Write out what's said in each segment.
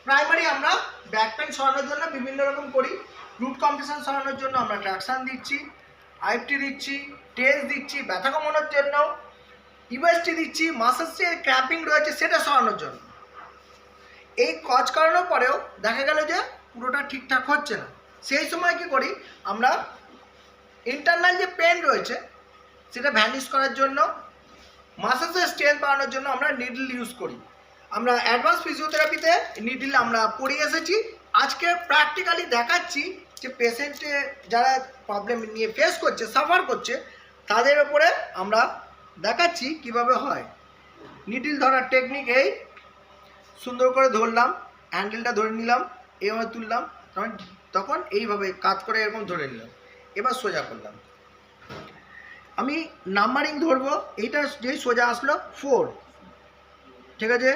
Primary আমরা back pain সরানোর জন্য বিভিন্ন রকম করি। রুট কম্প্রেশন সরানোর জন্য আমরা ট্রাকশন দিচ্ছি, আইএফটি দিচ্ছি, টেস্ট দিচ্ছি ব্যথা কমানোর জন্য, ইউএসটি দিচ্ছি মাসেলসে ক্র্যাম্পিং রয়েছে সেটা সরানোর জন্য। এই কাজ করানোর পরেও দেখা গেল যে পুরোটা ঠিকঠাক হচ্ছে না, সেই সময় কি করি আমরা ইন্টারনাল যে পেন রয়েছে সেটা ভ্যানিশ করার জন্য, মাসেলসের স্ট্রেংথ বাড়ানোর জন্য আমরা নিডল ইউজ করি। আমরা অ্যাডভান্স ফিজিওথেরাপিতে নিডল আমরা পড়ে এসেছি। আজকে প্র্যাকটিক্যালি দেখাচ্ছি যে পেশেন্টে যারা প্রবলেম নিয়ে ফেস করছে, সাফার করছে, তাদের ওপরে আমরা দেখাচ্ছি কিভাবে হয়। নিডল ধরার টেকনিক এই, সুন্দর করে ধরলাম, হ্যান্ডেলটা ধরে নিলাম, এইভাবে তুললাম, তখন এইভাবে কাজ করে এরকম ধরে নিলাম, এবার সোজা করলাম। আমি নাম্বারিং ধরবো, এইটা যেই সোজা আসলো 4, ঠিক আছে,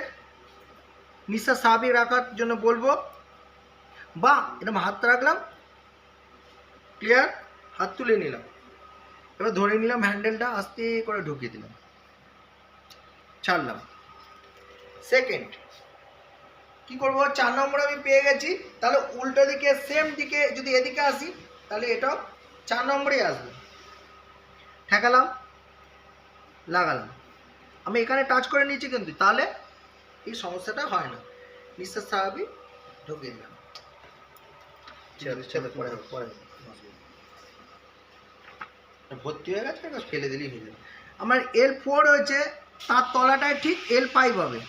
নিঃশ্বাস স্বাভাবিক রাখার জন্য বলবো, বা এরকম হাতটা রাখলাম, ক্লিয়ার, হাত তুলে নিলাম, এবার ধরে নিলাম হ্যান্ডেলটা, আস্তে করে ঢুকিয়ে দিলাম, ছাড়লাম। সেকেন্ড কি করব, 4 নম্বর আমি পেয়ে গেছি, তাহলে উল্টো দিকে সেম দিকে যদি এদিকে আসি তাহলে এটাও 4 নম্বরেই আসবে। ঠেকালাম, লাগালাম, আমি এখানে টাচ করে নিয়েছি কিন্তু, তাহলে এই সমস্যাটা হয় না। নিঃশ্বাস স্বাভাবিক, ঢুকিয়ে দিলাম, ভর্তি হয়ে গেছে, ফেলে দিলেই হয়ে যাবে। আমার L4 হয়েছে, তার তলাটায় ঠিক L5 হবে,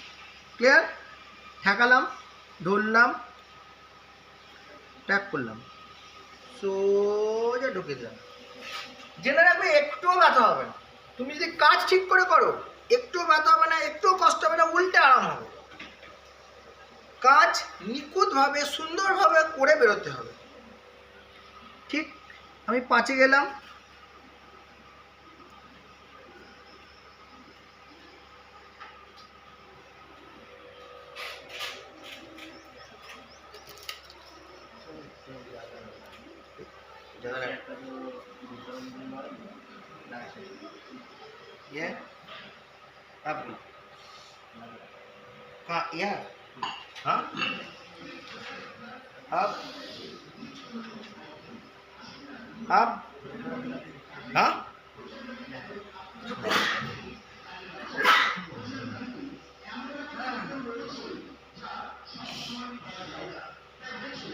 ক্লিয়ার। ঠেকালাম, ধরলাম, ট্যাগ করলাম, সোজা ঢুকে দিলাম। জেনে রাখবে একটুও ব্যথা হবে না, তুমি যদি কাজ ঠিক করে করো একটুও ব্যথা হবে না, একটুও কষ্ট হবে না, উল্টে আরাম হবে। কাজ নিখুঁতভাবে সুন্দরভাবে করে বেরোতে হবে। ঠিক, আমি 5-এ গেলাম, ये अब हाँ यह हाँ अब हाँ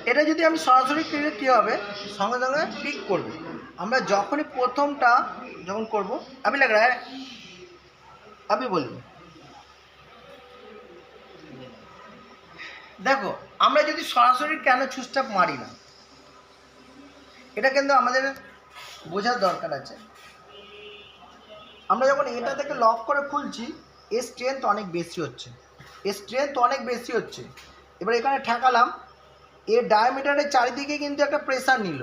এটা যদি আমি সরাসরি ক্লিয়ার কী হবে, সঙ্গে সঙ্গে পিক করবে। আমরা যখনই প্রথমটা যখন করবো আমি লাগ রা আমি বলবো, দেখো আমরা যদি সরাসরি কেন ছুস্টাপ মারি না, এটা কিন্তু আমাদের বোঝার দরকার আছে। আমরা যখন এটা থেকে লক করে খুলছি, এর স্ট্রেংথ অনেক বেশি হচ্ছে, এবার এখানে ঠেকালাম, এর ডায়ামিটারের চারিদিকে কিন্তু একটা প্রেসার নিল,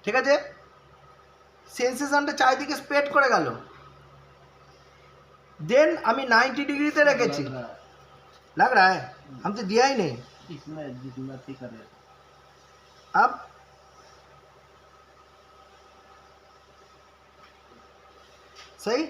ঠিক আছে, সেন্সেশনটা চারিদিকে স্প্রেড করে গেল। देन আমি 90 ডিগ্রিতে রেখেছি, लग रहा है हमसे दिया ही नहीं, अब सही